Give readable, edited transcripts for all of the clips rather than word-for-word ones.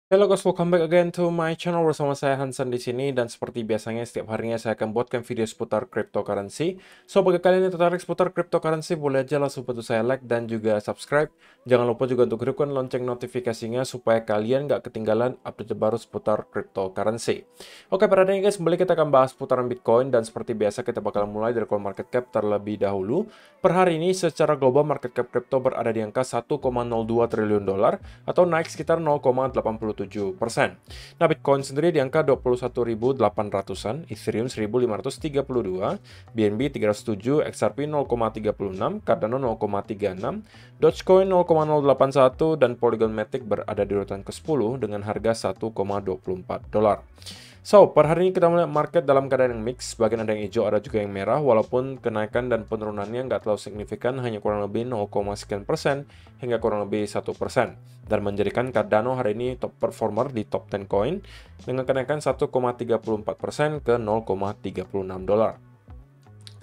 Halo guys, welcome back again to my channel bersama saya Hansen di sini dan seperti biasanya setiap harinya saya akan buatkan video seputar cryptocurrency. So bagi kalian yang tertarik seputar cryptocurrency boleh aja langsung bantu saya like dan juga subscribe. Jangan lupa juga untuk hidupkan lonceng notifikasinya supaya kalian nggak ketinggalan update baru seputar cryptocurrency. Oke, pada hari ini guys, kembali kita akan bahas seputaran Bitcoin dan seperti biasa kita bakal mulai dari CoinMarketCap terlebih dahulu. Per hari ini secara global market cap crypto berada di angka 1,02 triliun dolar atau naik sekitar 0,87%. Nah, Bitcoin sendiri di angka 21.800-an, Ethereum 1.532, BNB 307, XRP 0,36, Cardano 0,36, Dogecoin 0,081, dan Polygon Matic berada di urutan ke-10 dengan harga 1,24 dolar. So, per hari ini kita melihat market dalam keadaan yang mix, bagian ada yang hijau, ada juga yang merah, walaupun kenaikan dan penurunannya nggak terlalu signifikan, hanya kurang lebih 0, sekian persen hingga kurang lebih 1%. Dan menjadikan Cardano hari ini top performer di top 10 coin dengan kenaikan 1,34% ke 0,36 dolar.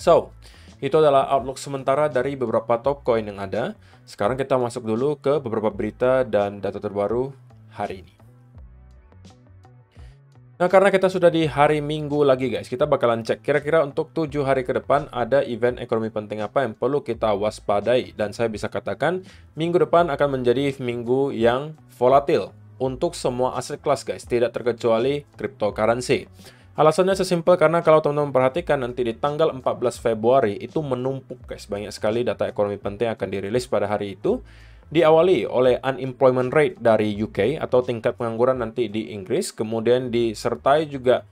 So, itu adalah outlook sementara dari beberapa top coin yang ada. Sekarang kita masuk dulu ke beberapa berita dan data terbaru hari ini. Nah, karena kita sudah di hari Minggu lagi guys, kita bakalan cek kira-kira untuk 7 hari ke depan ada event ekonomi penting apa yang perlu kita waspadai. Dan saya bisa katakan, minggu depan akan menjadi minggu yang volatil untuk semua aset kelas guys, tidak terkecuali cryptocurrency. Alasannya sesimpel karena kalau teman-teman perhatikan nanti di tanggal 14 Februari itu menumpuk guys, banyak sekali data ekonomi penting akan dirilis pada hari itu. Diawali oleh unemployment rate dari UK atau tingkat pengangguran nanti di Inggris, kemudian disertai juga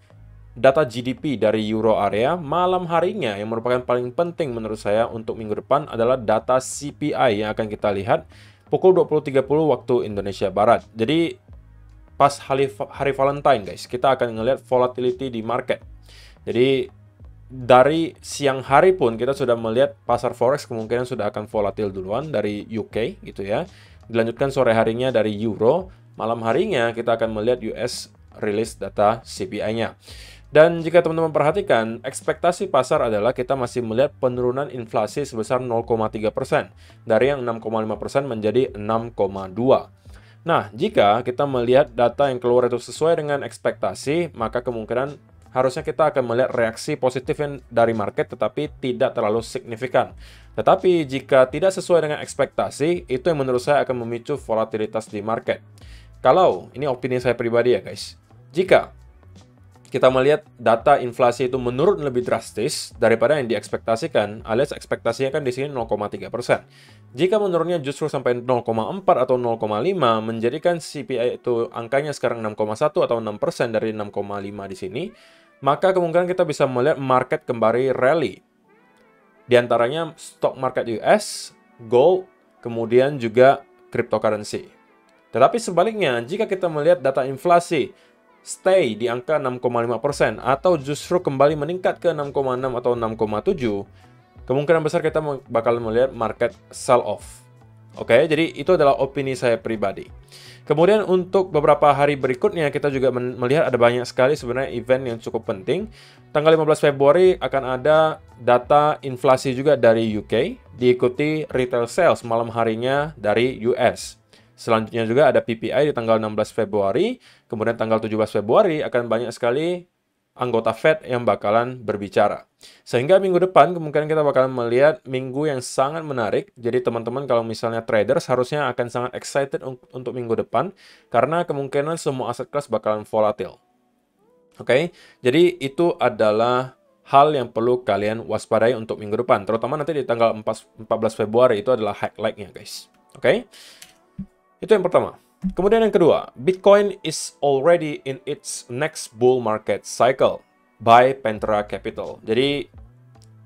data GDP dari Euro area. Malam harinya yang merupakan paling penting menurut saya untuk minggu depan adalah data CPI yang akan kita lihat pukul 20.30 waktu Indonesia Barat. Jadi pas hari Valentine guys, kita akan ngelihat volatility di market. Jadi dari siang hari pun kita sudah melihat pasar forex kemungkinan sudah akan volatil duluan dari UK gitu ya. Dilanjutkan sore harinya dari Euro, malam harinya kita akan melihat US rilis data CPI-nya. Dan jika teman-teman perhatikan, ekspektasi pasar adalah kita masih melihat penurunan inflasi sebesar 0,3%. Dari yang 6,5% menjadi 6,2%. Nah, jika kita melihat data yang keluar itu sesuai dengan ekspektasi, maka kemungkinan harusnya kita akan melihat reaksi positif dari market tetapi tidak terlalu signifikan. Tetapi jika tidak sesuai dengan ekspektasi, itu yang menurut saya akan memicu volatilitas di market. Kalau, ini opini saya pribadi ya guys, jika kita melihat data inflasi itu menurun lebih drastis daripada yang diekspektasikan, alias ekspektasinya kan di sini 0,3%. Jika menurunnya justru sampai 0,4 atau 0,5, menjadikan CPI itu angkanya sekarang 6,1 atau 6% dari 6,5 di sini, maka kemungkinan kita bisa melihat market kembali rally. Di antaranya stock market US, gold, kemudian juga cryptocurrency. Tetapi sebaliknya, jika kita melihat data inflasi stay di angka 6,5% atau justru kembali meningkat ke 6,6 atau 6,7, kemungkinan besar kita bakal melihat market sell off. Oke, jadi itu adalah opini saya pribadi. Kemudian untuk beberapa hari berikutnya kita juga melihat ada banyak sekali sebenarnya event yang cukup penting. Tanggal 15 Februari akan ada data inflasi juga dari UK, diikuti retail sales malam harinya dari US. Selanjutnya juga ada PPI di tanggal 16 Februari, kemudian tanggal 17 Februari akan banyak sekali anggota Fed yang bakalan berbicara. Sehingga minggu depan kemungkinan kita bakalan melihat minggu yang sangat menarik. Jadi teman-teman kalau misalnya traders harusnya akan sangat excited untuk minggu depan karena kemungkinan semua aset kelas bakalan volatil. Oke, jadi itu adalah hal yang perlu kalian waspadai untuk minggu depan. Terutama nanti di tanggal 14 Februari itu adalah highlight-nya guys. Oke, itu yang pertama. Kemudian yang kedua, Bitcoin is already in its next bull market cycle by Pantera Capital. Jadi,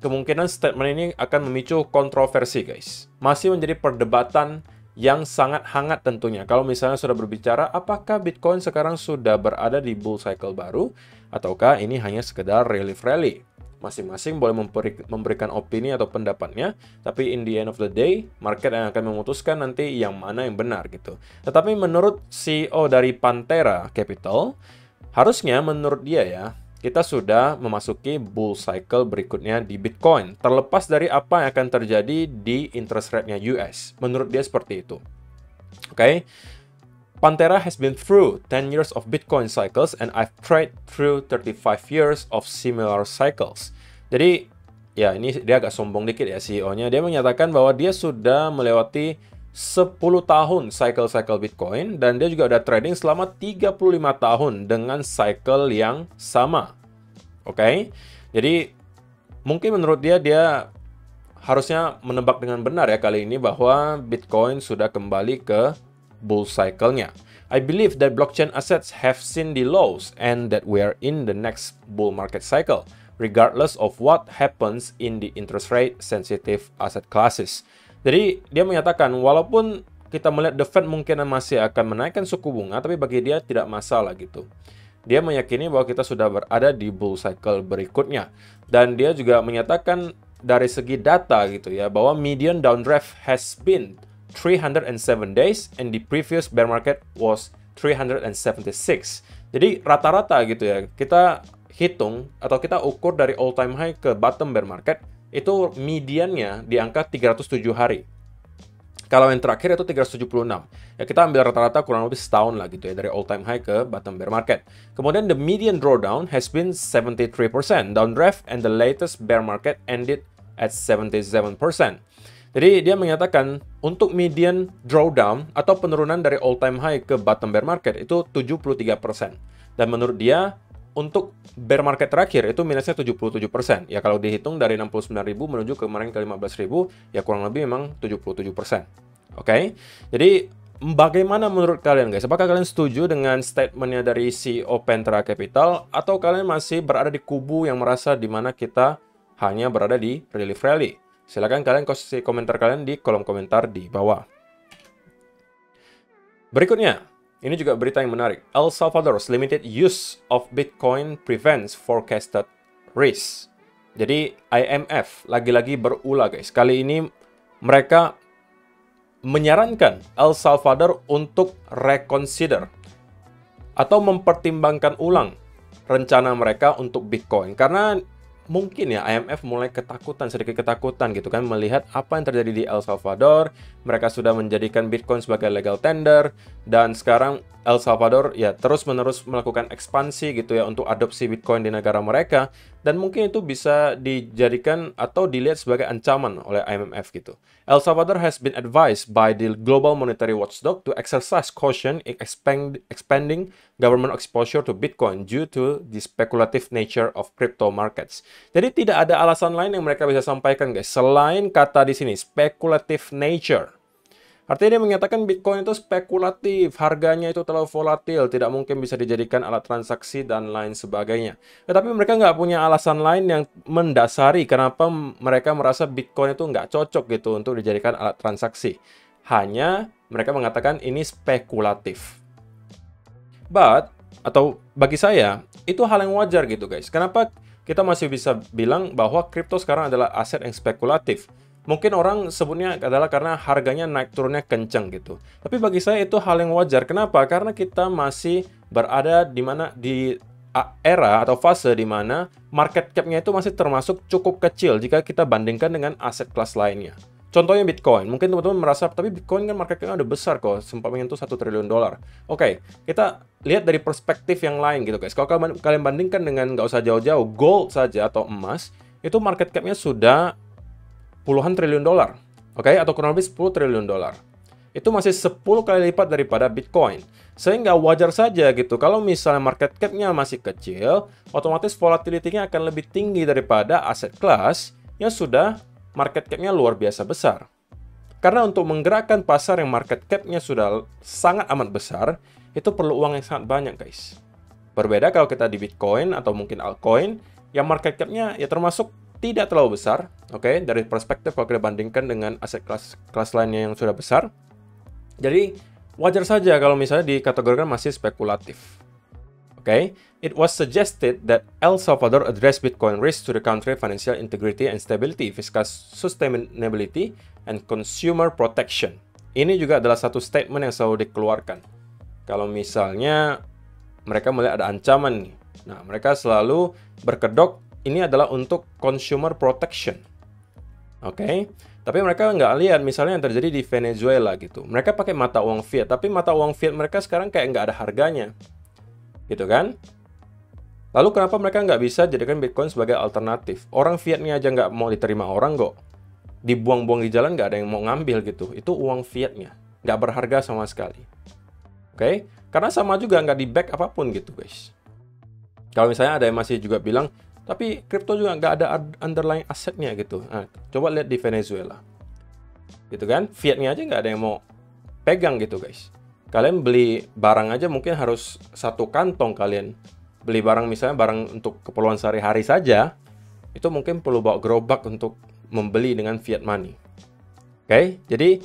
kemungkinan statement ini akan memicu kontroversi, guys. Masih menjadi perdebatan yang sangat hangat tentunya. Kalau misalnya sudah berbicara, apakah Bitcoin sekarang sudah berada di bull cycle baru, ataukah ini hanya sekedar relief rally? Masing-masing boleh memberikan opini atau pendapatnya, tapi in the end of the day, market yang akan memutuskan nanti yang mana yang benar gitu. Tetapi menurut CEO dari Pantera Capital, harusnya menurut dia ya, kita sudah memasuki bull cycle berikutnya di Bitcoin, terlepas dari apa yang akan terjadi di interest rate-nya US. Menurut dia seperti itu. Oke. Pantera has been through 10 years of Bitcoin cycles and I've traded through 35 years of similar cycles. Jadi, ya ini dia agak sombong dikit ya CEO-nya. Dia menyatakan bahwa dia sudah melewati 10 tahun cycle-cycle Bitcoin dan dia juga udah trading selama 35 tahun dengan cycle yang sama. Oke? Jadi, mungkin menurut dia harusnya menebak dengan benar ya kali ini bahwa Bitcoin sudah kembali ke bull cycle-nya. I believe that blockchain assets have seen the lows and that we are in the next bull market cycle, regardless of what happens in the interest rate sensitive asset classes. Jadi dia menyatakan walaupun kita melihat the Fed mungkin masih akan menaikkan suku bunga, tapi bagi dia tidak masalah gitu. Dia meyakini bahwa kita sudah berada di bull cycle berikutnya. Dan dia juga menyatakan dari segi data gitu ya, bahwa median downdraft has been 307 days and the previous bear market was 376. Jadi rata-rata gitu ya, kita hitung atau kita ukur dari all time high ke bottom bear market itu mediannya di angka 307 hari. Kalau yang terakhir itu 376. Ya kita ambil rata-rata kurang lebih setahun lah gitu ya dari all time high ke bottom bear market. Kemudian the median drawdown has been 73% downdraft and the latest bear market ended at 77%. Jadi dia menyatakan untuk median drawdown atau penurunan dari all time high ke bottom bear market itu 73%. Dan menurut dia untuk bear market terakhir itu minusnya 77%. Ya kalau dihitung dari 69.000 menuju kemarin ke 15.000 ya kurang lebih memang 77%. Oke. Jadi bagaimana menurut kalian guys? Apakah kalian setuju dengan statementnya dari CEO Pantera Capital atau kalian masih berada di kubu yang merasa di mana kita hanya berada di relief rally? Silakan kalian kasih komentar kalian di kolom komentar di bawah. Berikutnya, ini juga berita yang menarik. El Salvador's limited use of Bitcoin prevents forecasted risk. Jadi IMF lagi-lagi berulah guys. Kali ini mereka menyarankan El Salvador untuk reconsider atau mempertimbangkan ulang rencana mereka untuk Bitcoin. Karena mungkin ya IMF mulai sedikit ketakutan gitu kan melihat apa yang terjadi di El Salvador. Mereka sudah menjadikan Bitcoin sebagai legal tender dan sekarang El Salvador ya terus-menerus melakukan ekspansi gitu ya untuk adopsi Bitcoin di negara mereka dan mungkin itu bisa dijadikan atau dilihat sebagai ancaman oleh IMF gitu. El Salvador has been advised by the Global Monetary Watchdog to exercise caution in expanding government exposure to Bitcoin due to the speculative nature of crypto markets. Jadi tidak ada alasan lain yang mereka bisa sampaikan guys selain kata di sini speculative nature. Artinya dia menyatakan Bitcoin itu spekulatif, harganya itu terlalu volatil, tidak mungkin bisa dijadikan alat transaksi dan lain sebagainya. Tetapi mereka nggak punya alasan lain yang mendasari kenapa mereka merasa Bitcoin itu nggak cocok gitu untuk dijadikan alat transaksi. Hanya mereka mengatakan ini spekulatif. Atau bagi saya, itu hal yang wajar gitu guys. Kenapa kita masih bisa bilang bahwa kripto sekarang adalah aset yang spekulatif? Mungkin orang sebutnya adalah karena harganya naik turunnya kenceng gitu. Tapi bagi saya itu hal yang wajar. Kenapa? Karena kita masih berada di era atau fase di mana market cap-nya itu masih termasuk cukup kecil jika kita bandingkan dengan aset kelas lainnya. Contohnya Bitcoin. Mungkin teman-teman merasa, tapi Bitcoin kan market cap-nya udah besar kok, sempat menyentuh $1 triliun. Oke, kita lihat dari perspektif yang lain gitu guys. Kalau kalian bandingkan dengan nggak usah jauh-jauh, gold saja atau emas, itu market cap-nya sudah puluhan triliun dolar, oke, atau kurang lebih 10 triliun dolar. Itu masih 10 kali lipat daripada Bitcoin. Sehingga wajar saja gitu, kalau misalnya market cap-nya masih kecil, otomatis volatility-nya akan lebih tinggi daripada aset kelas yang sudah market cap-nya luar biasa besar. Karena untuk menggerakkan pasar yang market cap-nya sudah sangat amat besar, itu perlu uang yang sangat banyak guys. Berbeda kalau kita di Bitcoin atau mungkin altcoin, yang market cap-nya ya termasuk tidak terlalu besar, oke, dari perspektif kalau kita bandingkan dengan aset kelas lainnya yang sudah besar. Jadi wajar saja kalau misalnya dikategorikan masih spekulatif. Oke, it was suggested that El Salvador address Bitcoin risk to the country financial integrity and stability, fiscal sustainability, and consumer protection. Ini juga adalah satu statement yang selalu dikeluarkan. Kalau misalnya mereka melihat ada ancaman nih, nah mereka selalu berkedok ini adalah untuk consumer protection. Oke, tapi mereka nggak lihat misalnya yang terjadi di Venezuela gitu. Mereka pakai mata uang fiat, tapi mata uang fiat mereka sekarang kayak nggak ada harganya, gitu kan? Lalu kenapa mereka nggak bisa jadikan Bitcoin sebagai alternatif? Orang fiatnya aja nggak mau diterima orang kok. Dibuang-buang di jalan nggak ada yang mau ngambil gitu. Itu uang fiatnya, nggak berharga sama sekali. Oke, karena sama juga nggak di-back apapun gitu guys. Kalau misalnya ada yang masih juga bilang, tapi kripto juga nggak ada underlying asetnya gitu. Nah, coba lihat di Venezuela. Gitu kan, fiatnya aja nggak ada yang mau pegang gitu guys. Kalian beli barang aja mungkin harus satu kantong kalian. Beli barang misalnya barang untuk keperluan sehari-hari saja, itu mungkin perlu bawa gerobak untuk membeli dengan fiat money. Oke, jadi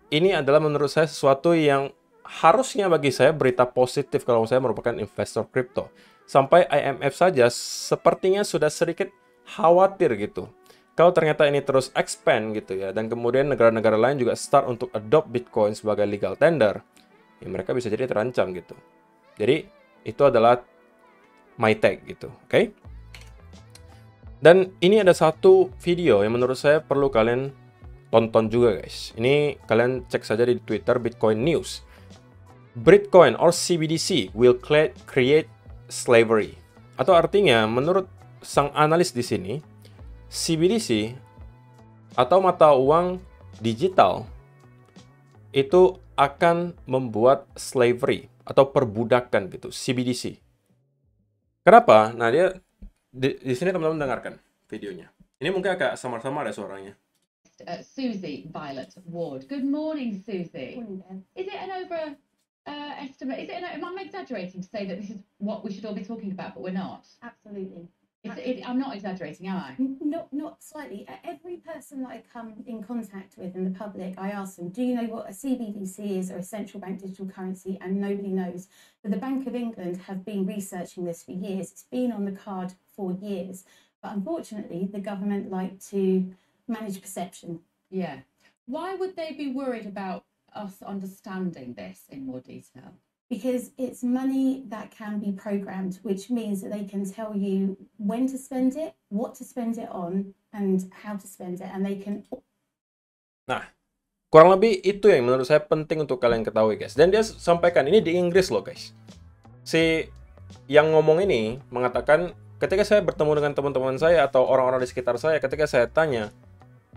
ini adalah menurut saya sesuatu yang harusnya bagi saya berita positif kalau saya merupakan investor kripto. Sampai IMF saja sepertinya sudah sedikit khawatir gitu. Kalau ternyata ini terus expand gitu ya, dan kemudian negara-negara lain juga start untuk adopt Bitcoin sebagai legal tender, ya mereka bisa jadi terancam gitu. Jadi itu adalah my take gitu, oke? Dan ini ada satu video yang menurut saya perlu kalian tonton juga guys. Ini kalian cek saja di Twitter Bitcoin News. Bitcoin or CBDC will create slavery. Atau artinya menurut sang analis di sini, CBDC atau mata uang digital itu akan membuat slavery atau perbudakan gitu, CBDC. Kenapa? Nah, dia di sini teman-teman dengarkan videonya. Ini mungkin agak samar-samar ya suaranya. Susie Violet Ward. Good morning, Susie. Morning. Is it an estimate? Am I exaggerating to say that this is what we should all be talking about, but we're not? Absolutely. I'm not exaggerating, am I? Not slightly. Every person that I come in contact with in the public, I ask them, do you know what a CBDC is, or a central bank digital currency? And nobody knows. But the Bank of England have been researching this for years. It's been on the card for years. But unfortunately, the government like to manage perception. Yeah. Why would they be worried about us understanding this in more detail? Because it's money that can be programmed, which means that they can tell you when to spend it, what to spend it on, and how to spend it, and they can... Nah, kurang lebih itu yang menurut saya penting untuk kalian ketahui guys. Dan dia sampaikan ini di Inggris loh guys. Si yang ngomong ini mengatakan, ketika saya bertemu dengan teman-teman saya atau orang-orang di sekitar saya, ketika saya tanya,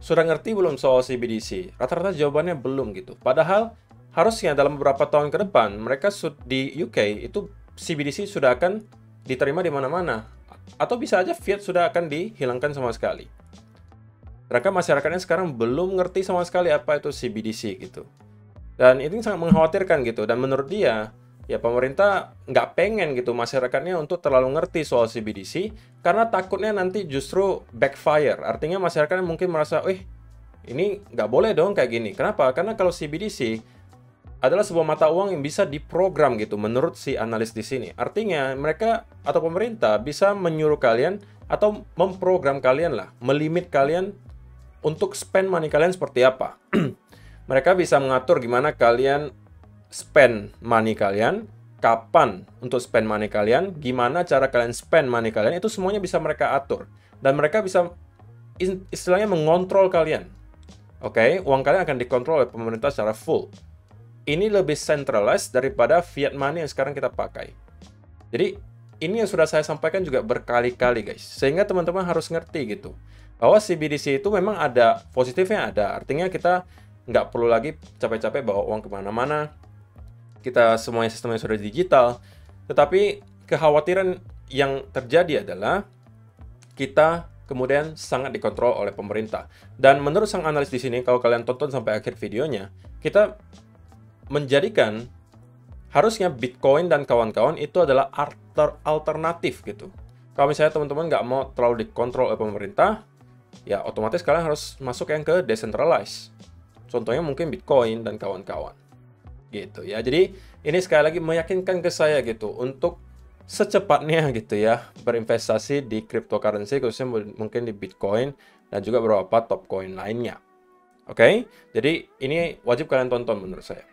sudah ngerti belum soal CBDC? Rata-rata jawabannya belum gitu. Padahal harusnya dalam beberapa tahun ke depan, mereka di UK itu CBDC sudah akan diterima di mana-mana. Atau bisa aja fiat sudah akan dihilangkan sama sekali. Mereka masyarakatnya sekarang belum ngerti sama sekali apa itu CBDC gitu. Dan ini sangat mengkhawatirkan gitu. Dan menurut dia, ya pemerintah nggak pengen gitu masyarakatnya untuk terlalu ngerti soal CBDC. Karena takutnya nanti justru backfire. Artinya masyarakatnya mungkin merasa, ini nggak boleh dong kayak gini. Kenapa? Karena kalau CBDC adalah sebuah mata uang yang bisa diprogram gitu menurut si analis di sini. Artinya mereka atau pemerintah bisa menyuruh kalian atau memprogram kalian lah, melimit kalian untuk spend money kalian seperti apa. Mereka bisa mengatur gimana kalian spend money kalian, kapan untuk spend money kalian, gimana cara kalian spend money kalian, itu semuanya bisa mereka atur. Dan mereka bisa istilahnya mengontrol kalian. Oke, uang kalian akan dikontrol oleh pemerintah secara full. Ini lebih centralized daripada fiat money yang sekarang kita pakai. Jadi, ini yang sudah saya sampaikan juga berkali-kali guys. Sehingga teman-teman harus ngerti gitu. Bahwa CBDC itu memang ada, positifnya ada. Artinya kita nggak perlu lagi capek-capek bawa uang kemana-mana. Kita semuanya sistemnya sudah digital. Tetapi kekhawatiran yang terjadi adalah kita kemudian sangat dikontrol oleh pemerintah. Dan menurut sang analis di sini, kalau kalian tonton sampai akhir videonya, kita menjadikan harusnya Bitcoin dan kawan-kawan itu adalah alternatif gitu. Kalau misalnya teman-teman nggak mau terlalu dikontrol oleh pemerintah, ya otomatis kalian harus masuk yang ke decentralized. Contohnya mungkin Bitcoin dan kawan-kawan. Gitu ya. Jadi ini sekali lagi meyakinkan ke saya gitu untuk secepatnya gitu ya berinvestasi di cryptocurrency, khususnya mungkin di Bitcoin dan juga beberapa top coin lainnya. Oke? Jadi ini wajib kalian tonton menurut saya.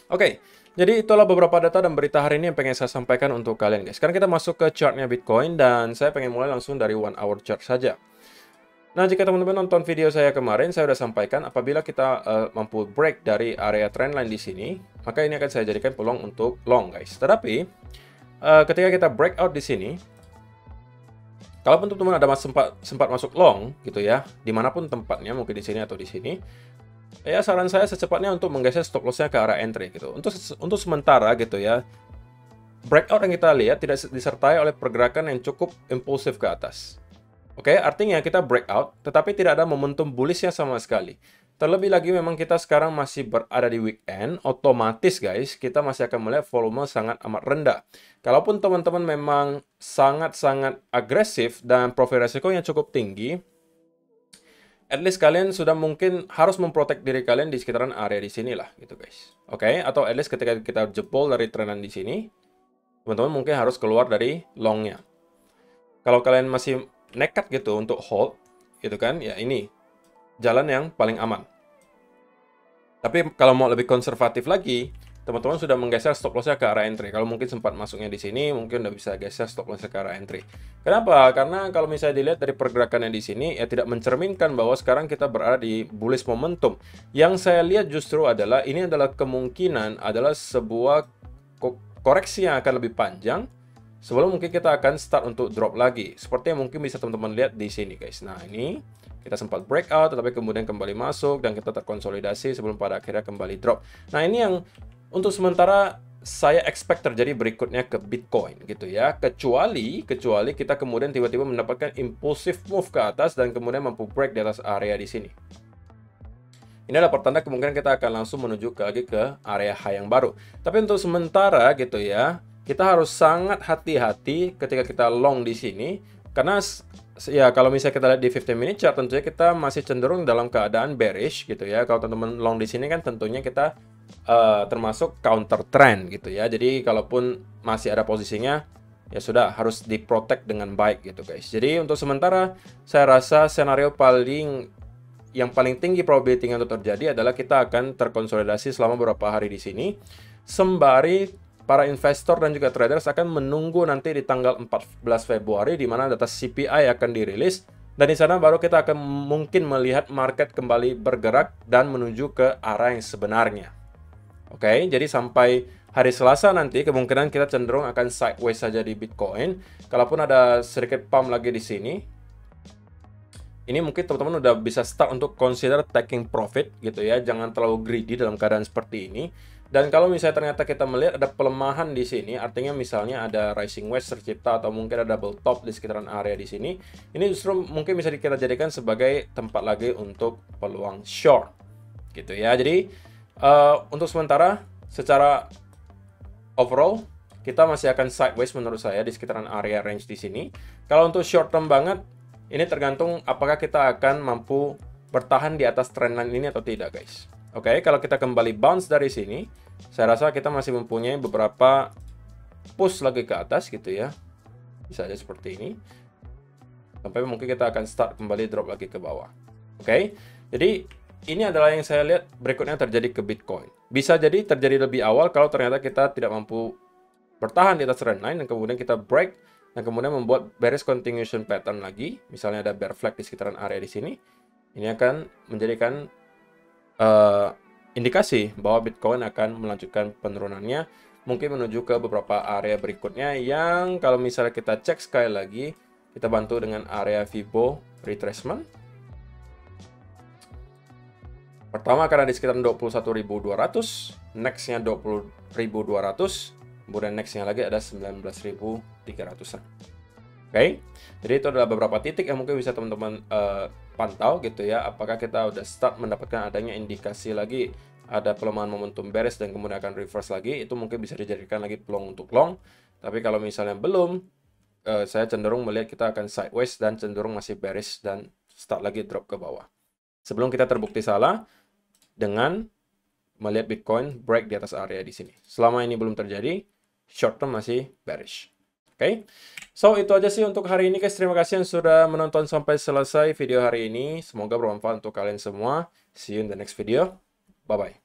Oke, jadi itulah beberapa data dan berita hari ini yang pengen saya sampaikan untuk kalian guys. Sekarang kita masuk ke chartnya Bitcoin dan saya pengen mulai langsung dari 1 hour chart saja. Nah, jika teman-teman nonton video saya kemarin, saya sudah sampaikan apabila kita mampu break dari area trendline di sini, maka ini akan saya jadikan peluang untuk long, guys. Tetapi, ketika kita breakout di sini, kalaupun teman-teman ada sempat masuk long, gitu ya, dimanapun tempatnya, mungkin di sini atau di sini, ya saran saya secepatnya untuk menggeser stop loss-nya ke arah entry, gitu. Untuk sementara, gitu ya, breakout yang kita lihat tidak disertai oleh pergerakan yang cukup impulsif ke atas. Oke, artinya kita breakout, tetapi tidak ada momentum bullish-nya sama sekali. Terlebih lagi memang kita sekarang masih berada di weekend, otomatis guys, kita masih akan melihat volume sangat amat rendah. Kalaupun teman-teman memang sangat-sangat agresif dan profil resikonya cukup tinggi, at least kalian sudah mungkin harus memprotek diri kalian di sekitaran area di sini lah, gitu guys. Oke, atau at least ketika kita jebol dari trendan di sini, teman-teman mungkin harus keluar dari long-nya. Kalau kalian masih nekat gitu untuk hold, gitu kan, ya ini jalan yang paling aman. Tapi kalau mau lebih konservatif lagi, teman-teman sudah menggeser stop loss-nya ke arah entry. Kalau mungkin sempat masuknya di sini, mungkin udah bisa geser stop loss-nya ke arah entry. Kenapa? Karena kalau misalnya dilihat dari pergerakannya di sini, ya tidak mencerminkan bahwa sekarang kita berada di bullish momentum. Yang saya lihat justru adalah, ini adalah kemungkinan adalah sebuah koreksi yang akan lebih panjang, sebelum mungkin kita akan start untuk drop lagi. Seperti yang mungkin bisa teman-teman lihat di sini guys. Nah, ini kita sempat breakout, tetapi kemudian kembali masuk dan kita terkonsolidasi sebelum pada akhirnya kembali drop. Nah, ini yang untuk sementara saya expect terjadi berikutnya ke Bitcoin gitu ya. Kecuali kita kemudian tiba-tiba mendapatkan impulsive move ke atas dan kemudian mampu break di atas area di sini. Ini adalah pertanda kemungkinan kita akan langsung menuju lagi ke area high yang baru. Tapi untuk sementara gitu ya, kita harus sangat hati-hati ketika kita long di sini, karena ya kalau misalnya kita lihat di 15 minute chart, tentunya kita masih cenderung dalam keadaan bearish gitu ya. Kalau teman-teman long di sini kan tentunya kita termasuk counter trend gitu ya. Jadi kalaupun masih ada posisinya, ya sudah harus diprotect dengan baik gitu guys. Jadi untuk sementara saya rasa senario yang paling tinggi probability untuk terjadi adalah kita akan terkonsolidasi selama beberapa hari di sini, sembari para investor dan juga traders akan menunggu nanti di tanggal 14 Februari di mana data CPI akan dirilis, dan di sana baru kita akan mungkin melihat market kembali bergerak dan menuju ke arah yang sebenarnya. Oke, jadi sampai hari Selasa nanti kemungkinan kita cenderung akan sideways saja di Bitcoin. Kalaupun ada sedikit pump lagi di sini, ini mungkin teman-teman udah bisa start untuk consider taking profit gitu ya. Jangan terlalu greedy dalam keadaan seperti ini. Dan kalau misalnya ternyata kita melihat ada pelemahan di sini, artinya misalnya ada rising wedge tercipta atau mungkin ada double top di sekitaran area di sini, ini justru mungkin bisa kita jadikan sebagai tempat lagi untuk peluang short gitu ya. Jadi untuk sementara secara overall kita masih akan sideways menurut saya di sekitaran area range di sini. Kalau untuk short term banget, ini tergantung apakah kita akan mampu bertahan di atas trendline ini atau tidak guys. Oke, kalau kita kembali bounce dari sini, saya rasa kita masih mempunyai beberapa push lagi ke atas gitu ya. Bisa aja seperti ini. Sampai mungkin kita akan start kembali drop lagi ke bawah. Oke, jadi ini adalah yang saya lihat berikutnya terjadi ke Bitcoin. Bisa jadi terjadi lebih awal kalau ternyata kita tidak mampu bertahan di atas trendline dan kemudian kita break dan kemudian membuat bearish continuation pattern lagi. Misalnya ada bear flag di sekitaran area di sini. Ini akan menjadikan indikasi bahwa Bitcoin akan melanjutkan penurunannya, mungkin menuju ke beberapa area berikutnya yang kalau misalnya kita cek sekali lagi, kita bantu dengan area Fibo retracement. Pertama akan ada di sekitar 21.200, nextnya 20.200, kemudian nextnya lagi ada 19.300-an. Oke, jadi itu adalah beberapa titik yang mungkin bisa teman-teman pantau gitu ya, apakah kita udah start mendapatkan adanya indikasi lagi ada pelemahan momentum bearish dan kemudian akan reverse lagi, itu mungkin bisa dijadikan lagi peluang untuk long. Tapi kalau misalnya belum, saya cenderung melihat kita akan sideways dan cenderung masih bearish dan start lagi drop ke bawah. Sebelum kita terbukti salah dengan melihat Bitcoin break di atas area di sini. Selama ini belum terjadi, short term masih bearish. Oke, so itu aja sih untuk hari ini guys. Terima kasih yang sudah menonton sampai selesai video hari ini. Semoga bermanfaat untuk kalian semua. See you in the next video. Bye-bye.